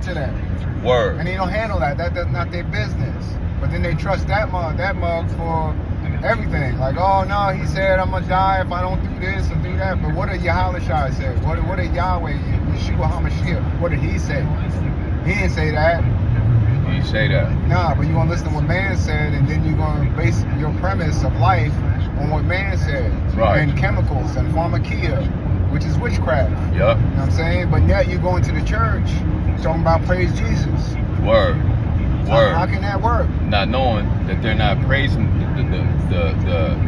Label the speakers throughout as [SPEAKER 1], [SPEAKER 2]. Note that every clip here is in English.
[SPEAKER 1] to them.
[SPEAKER 2] Word.
[SPEAKER 1] And they don't handle that. That's not their business. But then they trust that mug for everything. Like, oh no, he said I'm gonna die if I don't do this and do that. But what did Yahushua say? What did Yahweh, Yeshua HaMashiach, what did he say? He didn't say that.
[SPEAKER 2] He didn't say that.
[SPEAKER 1] Nah, but you're gonna listen to what man said, and then you're gonna base your premise of life on what man said.
[SPEAKER 2] Right.
[SPEAKER 1] And chemicals and pharmakia, which is witchcraft.
[SPEAKER 2] Yep.
[SPEAKER 1] You know what I'm saying? But yet you go into the church talking about praise Jesus.
[SPEAKER 2] Word. Word.
[SPEAKER 1] How can that work?
[SPEAKER 2] Not knowing that they're not praising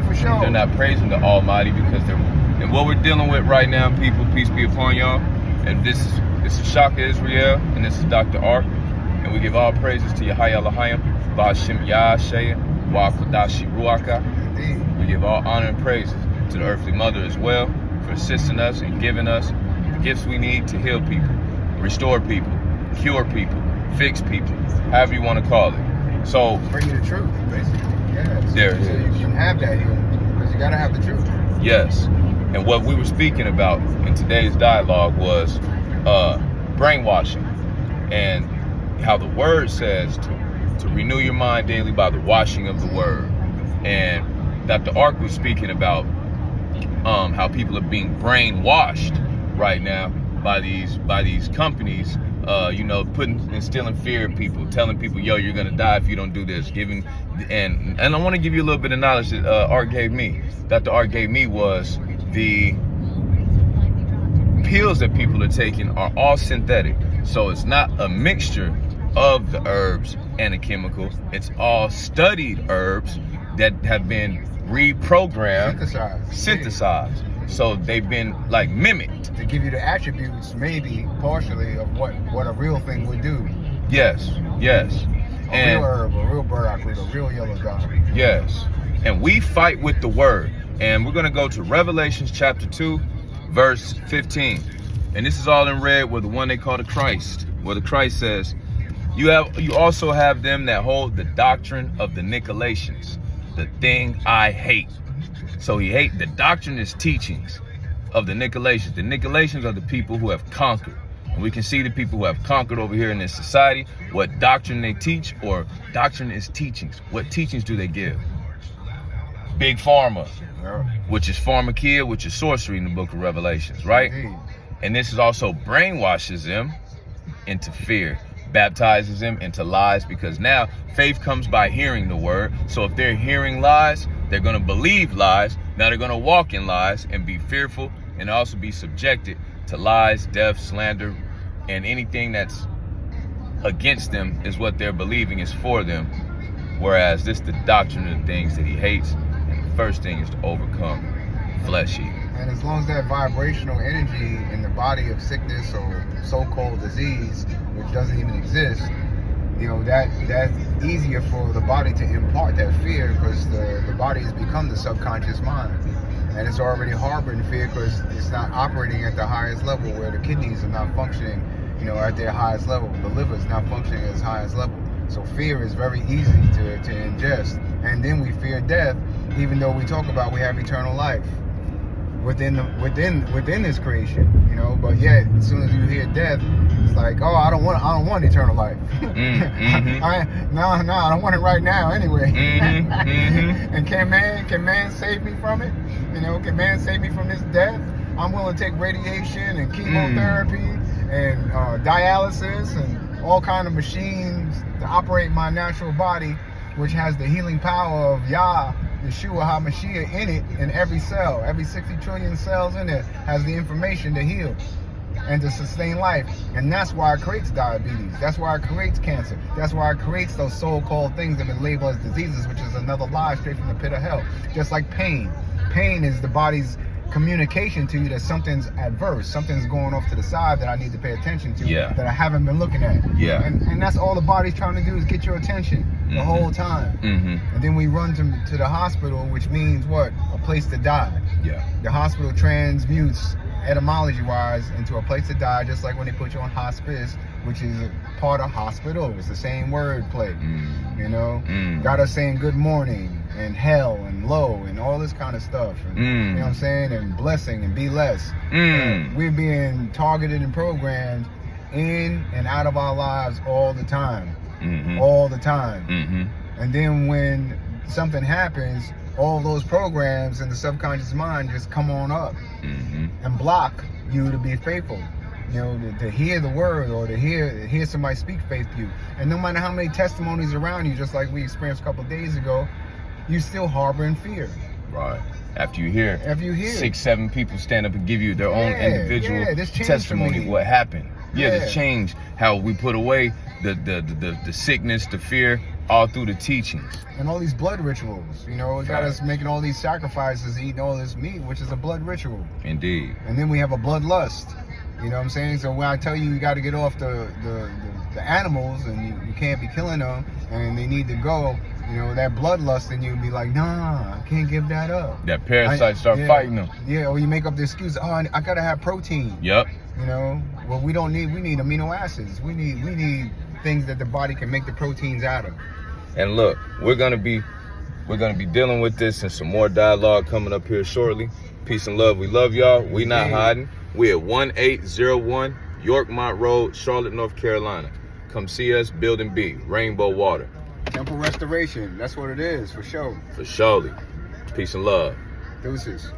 [SPEAKER 1] For sure.
[SPEAKER 2] they're not praising the Almighty, because they're, and what we're dealing with right now, people, peace be upon y'all. And this is Shaka Israel, and this is Dr. Ark, and we give all praises to Yahya Lahayim, Ba'ashem Yahshaya, Wa Kodashi Ruaka.
[SPEAKER 1] Indeed.
[SPEAKER 2] We give all honor and praises to the earthly mother as well for assisting us and giving us the gifts we need to heal people, restore people, cure people, fix people, however you want to call it. So
[SPEAKER 1] Bring you the truth, basically. Yeah.
[SPEAKER 2] There it
[SPEAKER 1] so
[SPEAKER 2] is.
[SPEAKER 1] you can have that healing, because you gotta have the truth.
[SPEAKER 2] yes, and what we were speaking about in today's dialogue was brainwashing, and how the word says to renew your mind daily by the washing of the word. And Dr. Ark was speaking about how people are being brainwashed right now by these companies, instilling fear in people, telling people, yo, you're gonna die if you don't do this, and I want to give you a little bit of knowledge that Art gave me. Dr. Art gave me was the pills that people are taking are all synthetic. So it's not a mixture of the herbs and a chemical. It's all studied herbs that have been reprogrammed, synthesized. So they've been like mimicked.
[SPEAKER 1] To give you the attributes, maybe partially, of what a real thing would do.
[SPEAKER 2] Yes.
[SPEAKER 1] A real herb, a real burdock root, a real yellow dog.
[SPEAKER 2] Yes. And we fight with the word. And we're going to go to Revelations chapter 2, verse 15. And this is all in red, where the one they call the Christ, where the Christ says, you also have them that hold the doctrine of the Nicolaitans, the thing I hate. So the doctrine is teachings of the Nicolaitans. The Nicolaitans are the people who have conquered. And we can see the people who have conquered over here in this society, what doctrine they teach, or doctrine is teachings. What teachings do they give? Big Pharma, which is pharmakia, which is sorcery in the book of Revelations, right?
[SPEAKER 1] Indeed.
[SPEAKER 2] And this is also brainwashes them into fear, baptizes them into lies, because now faith comes by hearing the word. So if they're hearing lies, they're going to believe lies. Now they're going to walk in lies and be fearful, and also be subjected to lies, death, slander, and anything that's against them is what they're believing is for them. Whereas this is the doctrine of the things that he hates. And the first thing is to overcome flesh eating.
[SPEAKER 1] And as long as that vibrational energy in the body of sickness or so-called disease, which doesn't even exist, that's easier for the body to impart that fear, because the body has become the subconscious mind. And it's already harboring fear because it's not operating at the highest level, where the kidneys are not functioning, at their highest level. The liver is not functioning at its highest level. So fear is very easy to ingest. And then we fear death, even though we talk about we have eternal life within this creation, but yet as soon as you hear death, it's like, oh, I don't want eternal life. No, I don't want it right now anyway. And can man save me from it? Can man save me from this death? I'm willing to take radiation and chemotherapy and dialysis and all kind of machines to operate my natural body, which has the healing power of Yah, Yeshua HaMashiach in it, in every cell. Every 60 trillion cells in it has the information to heal and to sustain life. And that's why it creates diabetes. That's why it creates cancer. That's why it creates those so-called things that have been labeled as diseases, which is another lie straight from the pit of hell. Just like pain. Pain is the body's communication to you that something's adverse, something's going off to the side that I need to pay attention to, that I haven't been looking at. And that's all the body's trying to do, is get your attention the whole time. And then we run to the hospital, which means what? A place to die. The hospital transmutes etymology-wise into a place to die, just like when they put you on hospice, which is a part of hospital. It's the same word play. Got us saying good morning and hell and low and all this kind of stuff. And, you know what I'm saying? And blessing and be less. We're being targeted and programmed in and out of our lives all the time.
[SPEAKER 2] Mm-hmm.
[SPEAKER 1] All the time.
[SPEAKER 2] Mm-hmm.
[SPEAKER 1] And then when something happens, all those programs in the subconscious mind just come on up
[SPEAKER 2] Mm-hmm.
[SPEAKER 1] and block you to be faithful. You know, to hear the word or to hear somebody speak faith to you. And no matter how many testimonies around you, just like we experienced a couple of days ago, you still harboring fear.
[SPEAKER 2] Right. After you hear 6, 7 people stand up and give you their own individual
[SPEAKER 1] this changed
[SPEAKER 2] testimony
[SPEAKER 1] for
[SPEAKER 2] of
[SPEAKER 1] me.
[SPEAKER 2] what happened. Yeah,
[SPEAKER 1] Yeah.
[SPEAKER 2] this changed how we put away the sickness, the fear, all through the teachings.
[SPEAKER 1] And all these blood rituals, you know, it got us making all these sacrifices, eating all this meat, which is a blood ritual.
[SPEAKER 2] Indeed.
[SPEAKER 1] And then we have a bloodlust. You know what I'm saying? So when I tell you got to get off the animals and you can't be killing them and they need to go, you know, that bloodlust in you be like, nah, I can't give that up.
[SPEAKER 2] That parasite start fighting them.
[SPEAKER 1] Yeah, or you make up the excuse, oh, I got to have protein.
[SPEAKER 2] Yep.
[SPEAKER 1] You know, well, we need amino acids. We need things that the body can make the proteins out of.
[SPEAKER 2] And look, we're gonna be dealing with this and some more dialogue coming up here shortly. Peace and love. We love y'all. We not hiding. We at 1801 Yorkmont Road, Charlotte, North Carolina. Come see us, Building B, Rainbow Water.
[SPEAKER 1] Temple restoration. That's what it is, for sure.
[SPEAKER 2] For surely. Peace and love.
[SPEAKER 1] Deuces.